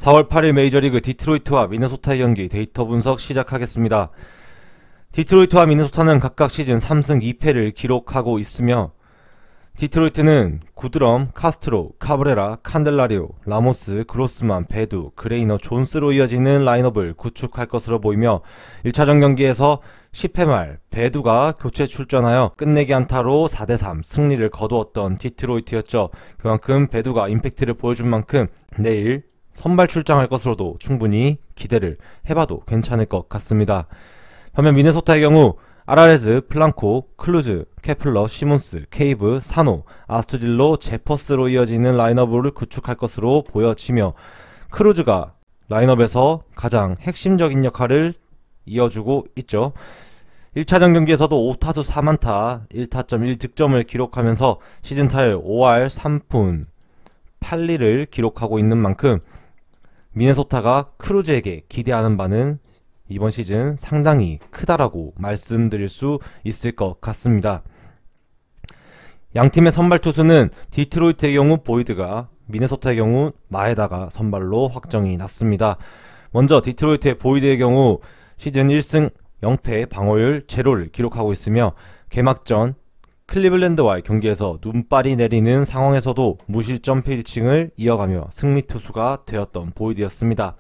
4월 8일 메이저리그 디트로이트와 미네소타의 경기 데이터 분석 시작하겠습니다. 디트로이트와 미네소타는 각각 시즌 3승 2패를 기록하고 있으며 디트로이트는 구드럼, 카스트로, 카브레라, 칸델라리오, 라모스, 그로스만, 베두, 그레이너, 존스로 이어지는 라인업을 구축할 것으로 보이며 1차전 경기에서 10회 말 베두가 교체 출전하여 끝내기 안타로 4대3 승리를 거두었던 디트로이트였죠. 그만큼 베두가 임팩트를 보여준 만큼 내일 선발 출장할 것으로도 충분히 기대를 해봐도 괜찮을 것 같습니다. 반면 미네소타의 경우 아라레즈, 플랑코, 클루즈, 케플러, 시몬스, 케이브, 사노, 아스투딜로, 제퍼스로 이어지는 라인업을 구축할 것으로 보여지며 크루즈가 라인업에서 가장 핵심적인 역할을 이어주고 있죠. 1차전 경기에서도 5타수 4안타 1타점 1득점을 기록하면서 시즌 타율 5할 3푼 8리를 기록하고 있는 만큼 미네소타가 크루즈에게 기대하는 바는 이번 시즌 상당히 크다라고 말씀드릴 수 있을 것 같습니다. 양팀의 선발 투수는 디트로이트의 경우 보이드가, 미네소타의 경우 마에다가 선발로 확정이 났습니다. 먼저 디트로이트의 보이드의 경우 시즌 1승 0패 방어율 0를 기록하고 있으며 개막전 클리블랜드와의 경기에서 눈발이 내리는 상황에서도 무실점 필칭을 이어가며 승리 투수가 되었던 보이드였습니다.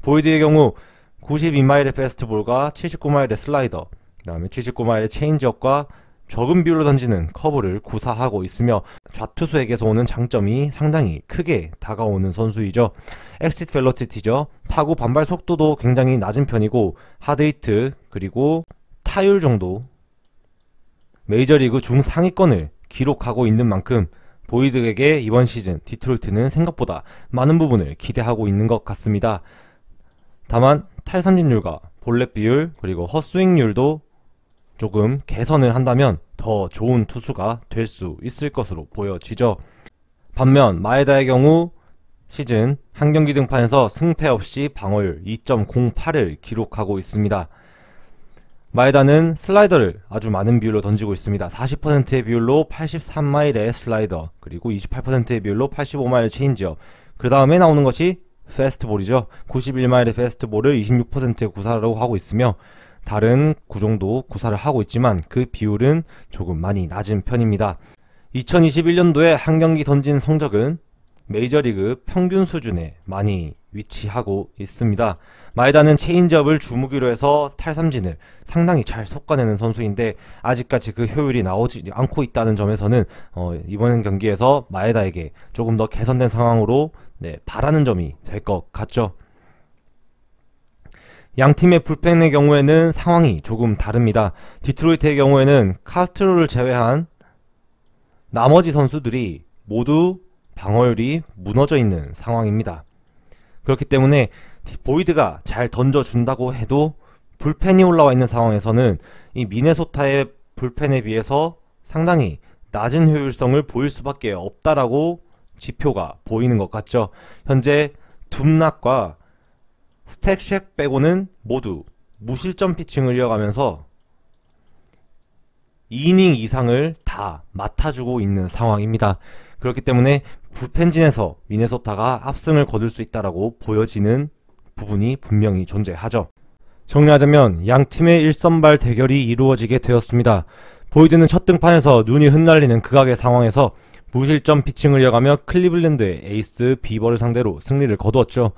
보이드의 경우 92마일의 패스트볼과 79마일의 슬라이더, 그 다음에 79마일의 체인지업과 적은 비율로 던지는 커브를 구사하고 있으며 좌투수에게서 오는 장점이 상당히 크게 다가오는 선수이죠. 엑시트 벨로시티죠. 타구 반발 속도도 굉장히 낮은 편이고 하드히트 그리고 타율 정도 메이저리그 중상위권을 기록하고 있는 만큼 보이드에게 이번 시즌 디트로이트는 생각보다 많은 부분을 기대하고 있는 것 같습니다. 다만 탈삼진율과 볼넷 비율 그리고 헛스윙률도 조금 개선을 한다면 더 좋은 투수가 될 수 있을 것으로 보여지죠. 반면 마에다의 경우 시즌 한 경기 등판에서 승패 없이 방어율 2.08을 기록하고 있습니다. 마에다는 슬라이더를 아주 많은 비율로 던지고 있습니다. 40%의 비율로 83마일의 슬라이더 그리고 28%의 비율로 85마일의 체인지업, 그 다음에 나오는 것이 패스트볼이죠. 91마일의 패스트볼을 26%의 구사로 하고 있으며 다른 구종도 구사를 하고 있지만 그 비율은 조금 많이 낮은 편입니다. 2021년도에 한 경기 던진 성적은 메이저리그 평균 수준에 많이 위치하고 있습니다. 마에다는 체인지업을 주무기로 해서 탈삼진을 상당히 잘 솎아내는 선수인데 아직까지 그 효율이 나오지 않고 있다는 점에서는 이번 경기에서 마에다에게 조금 더 개선된 상황으로 바라는 점이 될 것 같죠. 양팀의 불펜의 경우에는 상황이 조금 다릅니다. 디트로이트의 경우에는 카스트로를 제외한 나머지 선수들이 모두 방어율이 무너져 있는 상황입니다. 그렇기 때문에 보이드가 잘 던져준다고 해도 불펜이 올라와 있는 상황에서는 이 미네소타의 불펜에 비해서 상당히 낮은 효율성을 보일 수밖에 없다라고 지표가 보이는 것 같죠. 현재 둠락과 스택쉑 빼고는 모두 무실점 피칭을 이어가면서 2이닝 이상을 다 맡아주고 있는 상황입니다. 그렇기 때문에 불펜진에서 미네소타가 압승을 거둘 수 있다라고 보여지는 부분이 분명히 존재하죠. 정리하자면 양팀의 1선발 대결이 이루어지게 되었습니다. 보이드는 첫 등판에서 눈이 흩날리는 극악의 상황에서 무실점 피칭을 이어가며 클리블랜드의 에이스 비버를 상대로 승리를 거두었죠.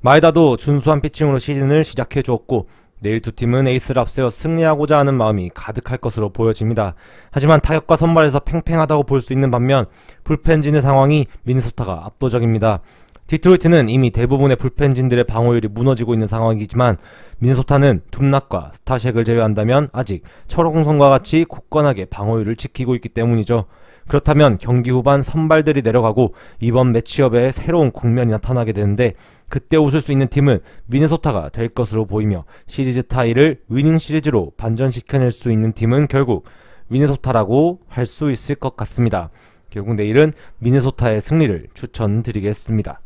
마에다도 준수한 피칭으로 시즌을 시작해 주었고 내일 두 팀은 에이스를 앞세워 승리하고자 하는 마음이 가득할 것으로 보여집니다. 하지만 타격과 선발에서 팽팽하다고 볼 수 있는 반면 불펜진의 상황이 미네소타가 압도적입니다. 디트로이트는 이미 대부분의 불펜진들의 방어율이 무너지고 있는 상황이지만 미네소타는 둠락과 스타쉑을 제외한다면 아직 철옹성과 같이 굳건하게 방어율을 지키고 있기 때문이죠. 그렇다면 경기 후반 선발들이 내려가고 이번 매치업에 새로운 국면이 나타나게 되는데 그때 웃을 수 있는 팀은 미네소타가 될 것으로 보이며 시리즈 타이를 위닝 시리즈로 반전시켜낼 수 있는 팀은 결국 미네소타라고 할 수 있을 것 같습니다. 결국 내일은 미네소타의 승리를 추천드리겠습니다.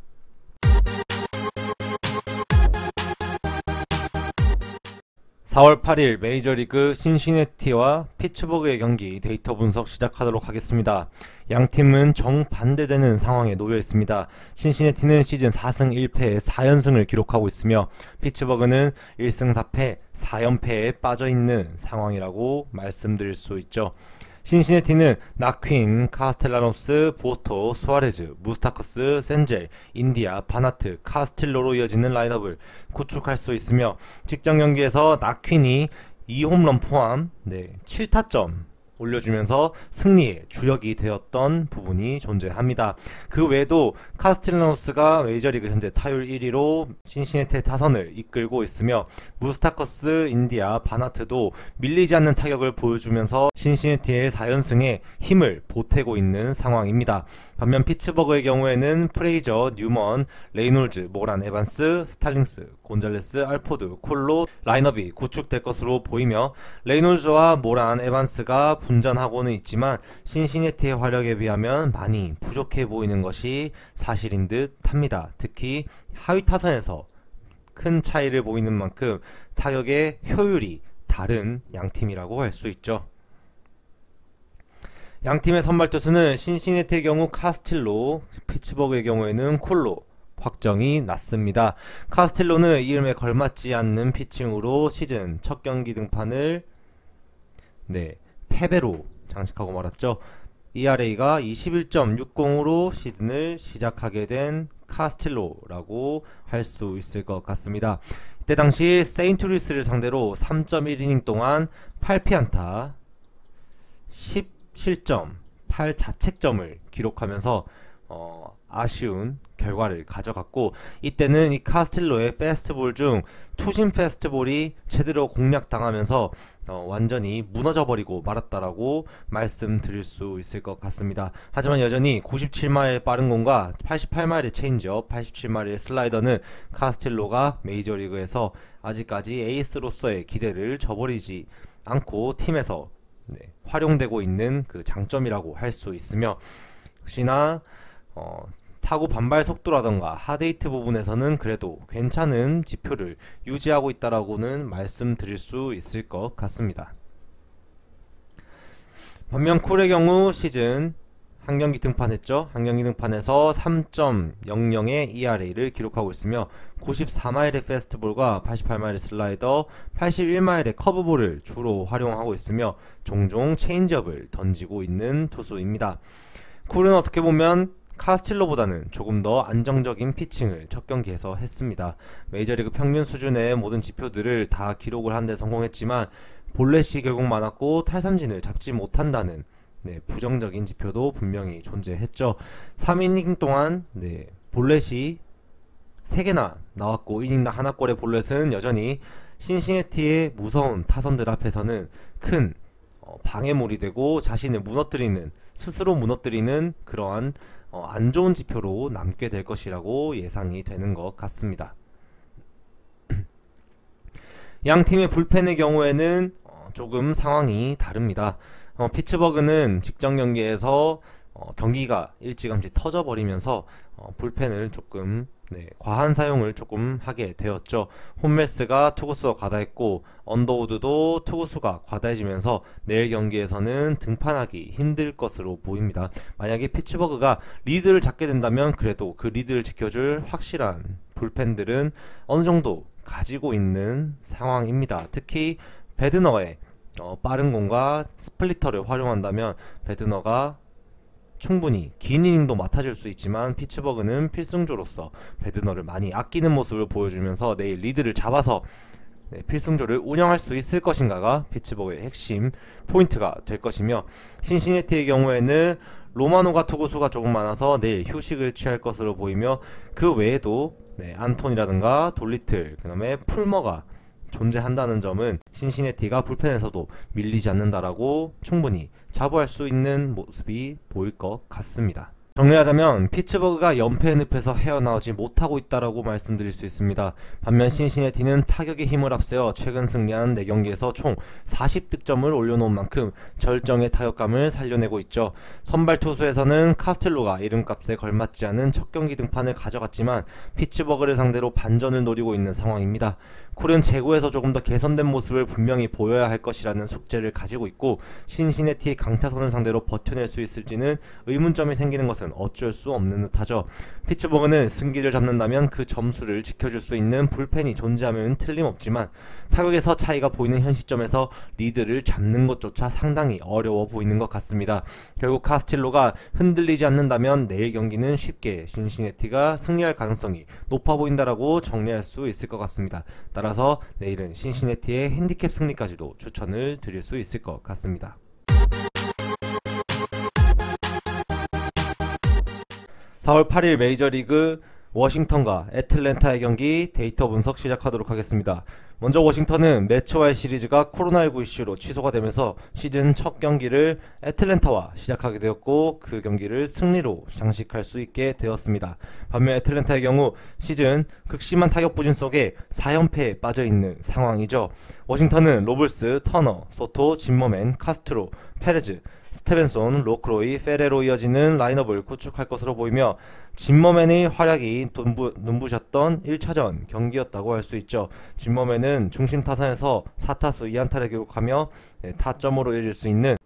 4월 8일 메이저리그 신시내티와 피츠버그의 경기 데이터 분석 시작하도록 하겠습니다. 양 팀은 정반대되는 상황에 놓여 있습니다. 신시내티는 시즌 4승 1패에 4연승을 기록하고 있으며 피츠버그는 1승 4패 4연패에 빠져있는 상황이라고 말씀드릴 수 있죠. 신시내티는 나퀸, 카스텔라노스, 보토, 수아레즈, 무스타커스, 센젤, 인디아, 바나트, 카스틸로로 이어지는 라인업을 구축할 수 있으며 직전 경기에서 나퀸이 2홈런 포함 7타점 올려주면서 승리의 주역이 되었던 부분이 존재합니다. 그 외에도 카스틸라노스가 메이저리그 현재 타율 1위로 신시내티의 타선을 이끌고 있으며 무스타커스, 인디아, 바나트도 밀리지 않는 타격을 보여주면서 신시내티의 4연승에 힘을 보태고 있는 상황입니다. 반면 피츠버그의 경우에는 프레이저, 뉴먼, 레이놀즈, 모란, 에반스, 스탈링스, 곤잘레스, 알포드, 콜로 라인업이 구축될 것으로 보이며 레이놀즈와 모란, 에반스가 분전하고는 있지만 신시내티의 화력에 비하면 많이 부족해 보이는 것이 사실인 듯 합니다. 특히 하위 타선에서 큰 차이를 보이는 만큼 타격의 효율이 다른 양팀이라고 할 수 있죠. 양팀의 선발 투수는 신시내티의 경우 카스틸로, 피츠버그의 경우에는 콜로 확정이 났습니다. 카스틸로는 이름에 걸맞지 않는 피칭으로 시즌 첫 경기 등판을 패배로 장식하고 말았죠. ERA가 21.60으로 시즌을 시작하게 된 카스틸로라고 할 수 있을 것 같습니다. 이때 당시 세인트루이스를 상대로 3.1이닝 동안 8피안타 17점 8자책점을 기록하면서 아쉬운 결과를 가져갔고, 이때는 이 카스틸로의 패스트볼 중 투심 패스트볼이 제대로 공략당하면서 완전히 무너져버리고 말았다라고 말씀드릴 수 있을 것 같습니다. 하지만 여전히 97마일의 빠른 공과 88마일의 체인지업, 87마일의 슬라이더는 카스틸로가 메이저리그에서 아직까지 에이스로서의 기대를 저버리지 않고 팀에서 활용되고 있는 그 장점이라고 할 수 있으며, 역시나 타구 반발 속도라던가 하데이트 부분에서는 그래도 괜찮은 지표를 유지하고 있다라고는 말씀드릴 수 있을 것 같습니다. 반면 쿨의 경우 시즌 한 경기 등판했죠. 한 경기 등판에서 3.00의 ERA를 기록하고 있으며 94마일의 페스트볼과 88마일의 슬라이더, 81마일의 커브볼을 주로 활용하고 있으며 종종 체인지업을 던지고 있는 투수입니다. 쿨은 어떻게 보면 카스틸로보다는 조금 더 안정적인 피칭을 첫 경기에서 했습니다. 메이저리그 평균 수준의 모든 지표들을 다 기록을 하는데 성공했지만 볼넷이 결국 많았고 탈삼진을 잡지 못한다는 부정적인 지표도 분명히 존재했죠. 3이닝 동안 볼넷이 3개나 나왔고 1이닝당 하나꼴의 볼넷은 여전히 신시내티의 무서운 타선들 앞에서는 큰 방해물이 되고 자신을 무너뜨리는, 스스로 무너뜨리는 그러한 안 좋은 지표로 남게 될 것이라고 예상이 되는 것 같습니다. 양 팀의 불펜의 경우에는 조금 상황이 다릅니다. 피츠버그는 직전 경기에서 경기가 일찌감치 터져버리면서 불펜을 조금 과한 사용을 조금 하게 되었죠. 홈메스가 투구수가 과다했고 언더우드도 투구수가 과다해지면서 내일 경기에서는 등판하기 힘들 것으로 보입니다. 만약에 피츠버그가 리드를 잡게 된다면 그래도 그 리드를 지켜줄 확실한 불펜들은 어느정도 가지고 있는 상황입니다. 특히 베드너의 빠른 공과 스플리터를 활용한다면 베드너가 충분히 긴 이닝도 맡아줄 수 있지만 피츠버그는 필승조로서 베드너를 많이 아끼는 모습을 보여주면서 내일 리드를 잡아서 필승조를 운영할 수 있을 것인가가 피츠버그의 핵심 포인트가 될 것이며, 신시내티의 경우에는 로마노가 투구수가 조금 많아서 내일 휴식을 취할 것으로 보이며 그 외에도 안톤이라든가 돌리틀, 그 다음에 풀머가 존재한다는 점은 신시내티가 불펜에서도 밀리지 않는다라고 충분히 자부할 수 있는 모습이 보일 것 같습니다. 정리하자면 피츠버그가 연패의 늪에서 헤어나오지 못하고 있다라고 말씀드릴 수 있습니다. 반면 신시내티는 타격의 힘을 앞세워 최근 승리한 4경기에서 총 40득점을 올려놓은 만큼 절정의 타격감을 살려내고 있죠. 선발 투수에서는 카스텔로가 이름값에 걸맞지 않은 첫 경기 등판을 가져갔지만 피츠버그를 상대로 반전을 노리고 있는 상황입니다. 쿨은 제구에서 조금 더 개선된 모습을 분명히 보여야 할 것이라는 숙제를 가지고 있고 신시내티의 강타선을 상대로 버텨낼 수 있을지는 의문점이 생기는 것은 어쩔 수 없는 듯하죠. 피츠버그는 승기를 잡는다면 그 점수를 지켜줄 수 있는 불펜이 존재하면 틀림없지만 타격에서 차이가 보이는 현 시점에서 리드를 잡는 것조차 상당히 어려워 보이는 것 같습니다. 결국 카스틸로가 흔들리지 않는다면 내일 경기는 쉽게 신시내티가 승리할 가능성이 높아 보인다라고 정리할 수 있을 것 같습니다. 따라서 내일은 신시내티의 핸디캡 승리까지도 추천을 드릴 수 있을 것 같습니다. 4월 8일 메이저리그 워싱턴과 애틀랜타의 경기 데이터 분석 시작하도록 하겠습니다. 먼저 워싱턴은 매츠와의 시리즈가 코로나19 이슈로 취소가 되면서 시즌 첫 경기를 애틀랜타와 시작하게 되었고 그 경기를 승리로 장식할 수 있게 되었습니다. 반면 애틀랜타의 경우 시즌 극심한 타격 부진 속에 4연패에 빠져있는 상황이죠. 워싱턴은 로블스, 터너, 소토, 짐머맨, 카스트로, 페레즈, 스테벤손, 로크로이, 페레로 이어지는 라인업을 구축할 것으로 보이며 짐머맨의 활약이 눈부셨던 1차전 경기였다고 할 수 있죠. 짐머맨은 중심 타선에서 4타수 2안타를 기록하며 타점으로 이어질 수 있는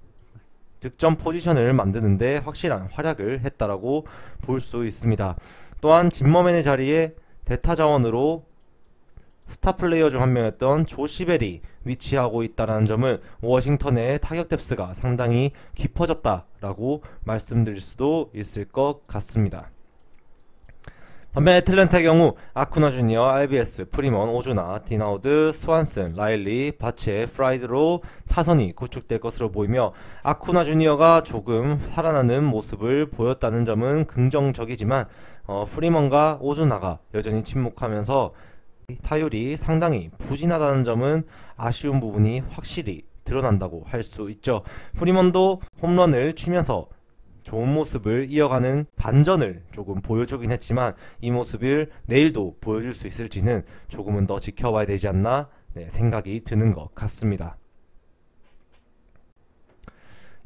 득점 포지션을 만드는데 확실한 활약을 했다라고 볼 수 있습니다. 또한 짐머맨의 자리에 대타 자원으로 스타 플레이어 중 한 명이었던 조시벨이 위치하고 있다는 점은 워싱턴의 타격 뎁스가 상당히 깊어졌다라고 말씀드릴 수도 있을 것 같습니다. 반면 애틀랜타의 경우 아쿠나 주니어, RBS, 프리먼, 오주나, 디나우드, 스완슨, 라일리, 바체, 프라이드로 타선이 구축될 것으로 보이며 아쿠나 주니어가 조금 살아나는 모습을 보였다는 점은 긍정적이지만 프리먼과 오주나가 여전히 침묵하면서 타율이 상당히 부진하다는 점은 아쉬운 부분이 확실히 드러난다고 할 수 있죠. 프리먼도 홈런을 치면서 좋은 모습을 이어가는 반전을 조금 보여주긴 했지만 이 모습을 내일도 보여줄 수 있을지는 조금은 더 지켜봐야 되지 않나 생각이 드는 것 같습니다.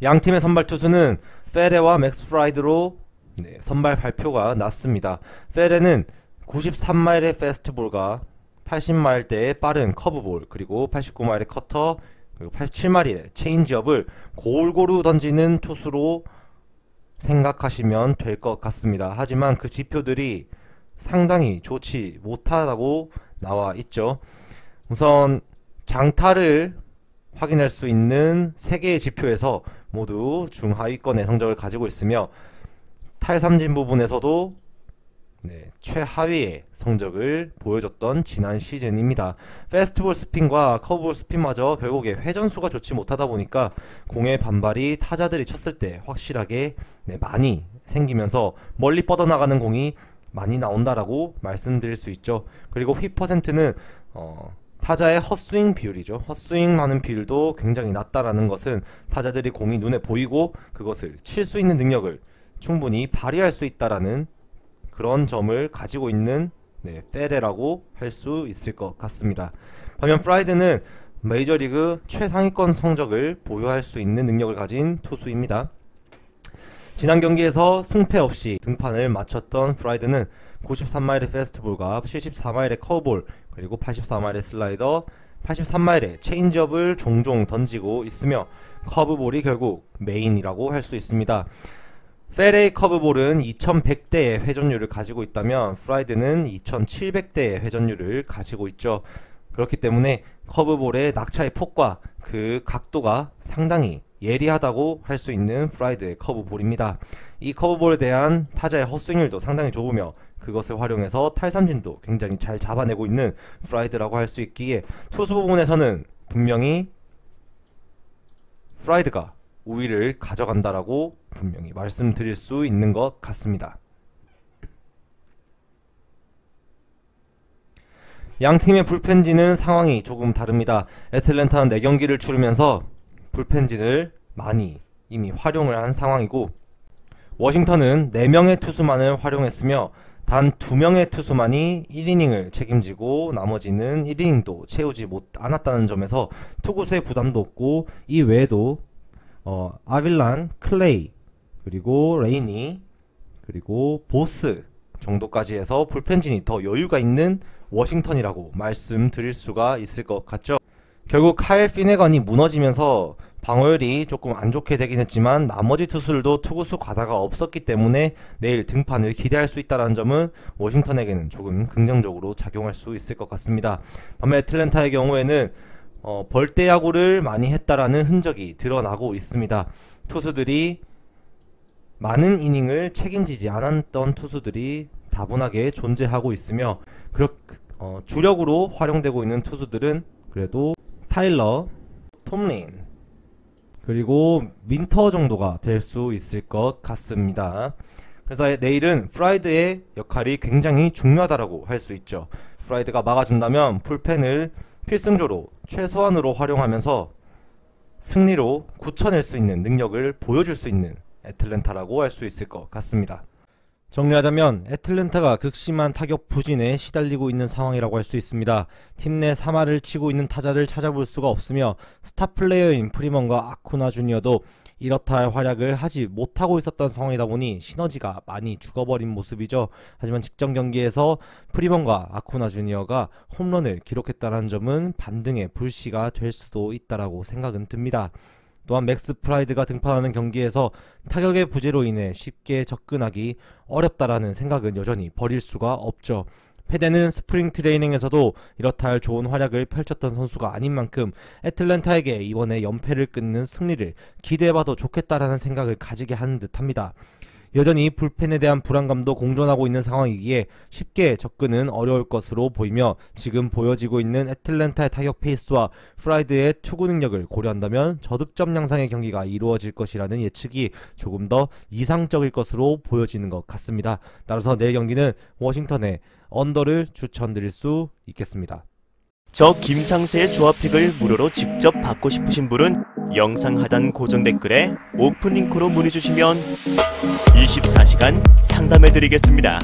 양팀의 선발 투수는 페레와 맥스 프라이드로 선발 발표가 났습니다. 페레는 93마일의 패스트볼과 80마일대의 빠른 커브볼, 그리고 89마일의 커터, 그리고 87마일의 체인지업을 골고루 던지는 투수로 생각하시면 될 것 같습니다. 하지만 그 지표들이 상당히 좋지 못하다고 나와 있죠. 우선 장타를 확인할 수 있는 3개의 지표에서 모두 중하위권의 성적을 가지고 있으며 탈삼진 부분에서도 최하위의 성적을 보여줬던 지난 시즌입니다. 페스트볼 스핀과 커브볼 스핀마저 결국에 회전수가 좋지 못하다 보니까 공의 반발이 타자들이 쳤을 때 확실하게 많이 생기면서 멀리 뻗어나가는 공이 많이 나온다라고 말씀드릴 수 있죠. 그리고 휘 퍼센트는 타자의 헛스윙 비율이죠. 헛스윙 하는 비율도 굉장히 낮다라는 것은 타자들이 공이 눈에 보이고 그것을 칠 수 있는 능력을 충분히 발휘할 수 있다라는 그런 점을 가지고 있는 페레라고 할 수 있을 것 같습니다. 반면 프라이드는 메이저리그 최상위권 성적을 보유할 수 있는 능력을 가진 투수입니다. 지난 경기에서 승패 없이 등판을 마쳤던 프라이드는 93마일의 패스트볼과 74마일의 커브볼, 그리고 84마일의 슬라이더, 83마일의 체인지업을 종종 던지고 있으며 커브볼이 결국 메인이라고 할 수 있습니다. 페레의 커브볼은 2100대의 회전율을 가지고 있다면 프라이드는 2700대의 회전율을 가지고 있죠. 그렇기 때문에 커브볼의 낙차의 폭과 그 각도가 상당히 예리하다고 할 수 있는 프라이드의 커브볼입니다. 이 커브볼에 대한 타자의 헛스윙률도 상당히 좋으며 그것을 활용해서 탈삼진도 굉장히 잘 잡아내고 있는 프라이드라고 할 수 있기에 투수 부분에서는 분명히 프라이드가 우위를 가져간다라고 분명히 말씀드릴 수 있는 것 같습니다. 양팀의 불펜진은 상황이 조금 다릅니다. 애틀랜타는 4경기를 치르면서 불펜진을 많이 이미 활용을 한 상황이고 워싱턴은 4명의 투수만을 활용했으며 단 2명의 투수만이 1이닝을 책임지고 나머지는 1이닝도 채우지 않았다는 점에서 투구수의 부담도 없고, 이 외에도 아빌란, 클레이, 그리고 레이니, 그리고 보스 정도까지 해서 불펜진이 더 여유가 있는 워싱턴이라고 말씀드릴 수가 있을 것 같죠. 결국 카일 피네건이 무너지면서 방어율이 조금 안 좋게 되긴 했지만 나머지 투수들도 투구수 과다가 없었기 때문에 내일 등판을 기대할 수 있다는 점은 워싱턴에게는 조금 긍정적으로 작용할 수 있을 것 같습니다. 반면 애틀랜타의 경우에는 벌떼 야구를 많이 했다라는 흔적이 드러나고 있습니다. 투수들이 많은 이닝을 책임지지 않았던 투수들이 다분하게 존재하고 있으며, 주력으로 활용되고 있는 투수들은 그래도 타일러, 톰린, 그리고 민터 정도가 될 수 있을 것 같습니다. 그래서 내일은 프라이드의 역할이 굉장히 중요하다고 할 수 있죠. 프라이드가 막아준다면 풀펜을 필승조로 최소한으로 활용하면서 승리로 굳혀낼 수 있는 능력을 보여줄 수 있는 애틀랜타라고 할 수 있을 것 같습니다. 정리하자면 애틀랜타가 극심한 타격 부진에 시달리고 있는 상황이라고 할 수 있습니다. 팀 내 3할을 치고 있는 타자를 찾아볼 수가 없으며 스타 플레이어인 프리먼과 아쿠나 주니어도 이렇다 할 활약을 하지 못하고 있었던 상황이다 보니 시너지가 많이 죽어버린 모습이죠. 하지만 직전 경기에서 프리먼과 아쿠나 주니어가 홈런을 기록했다는 점은 반등의 불씨가 될 수도 있다라고 생각은 듭니다. 또한 맥스 프라이드가 등판하는 경기에서 타격의 부재로 인해 쉽게 접근하기 어렵다라는 생각은 여전히 버릴 수가 없죠. 페데는 스프링 트레이닝에서도 이렇다 할 좋은 활약을 펼쳤던 선수가 아닌 만큼 애틀랜타에게 이번에 연패를 끊는 승리를 기대해봐도 좋겠다라는 생각을 가지게 하는 듯합니다. 여전히 불펜에 대한 불안감도 공존하고 있는 상황이기에 쉽게 접근은 어려울 것으로 보이며, 지금 보여지고 있는 애틀랜타의 타격 페이스와 프라이드의 투구 능력을 고려한다면 저득점 양상의 경기가 이루어질 것이라는 예측이 조금 더 이상적일 것으로 보여지는 것 같습니다. 따라서 내일 경기는 워싱턴의 언더를 추천드릴 수 있겠습니다. 저 김상세의 조합픽을 무료로 직접 받고 싶으신 분은 영상 하단 고정 댓글에 오픈 링크로 문의 주시면 24시간 상담해 드리겠습니다.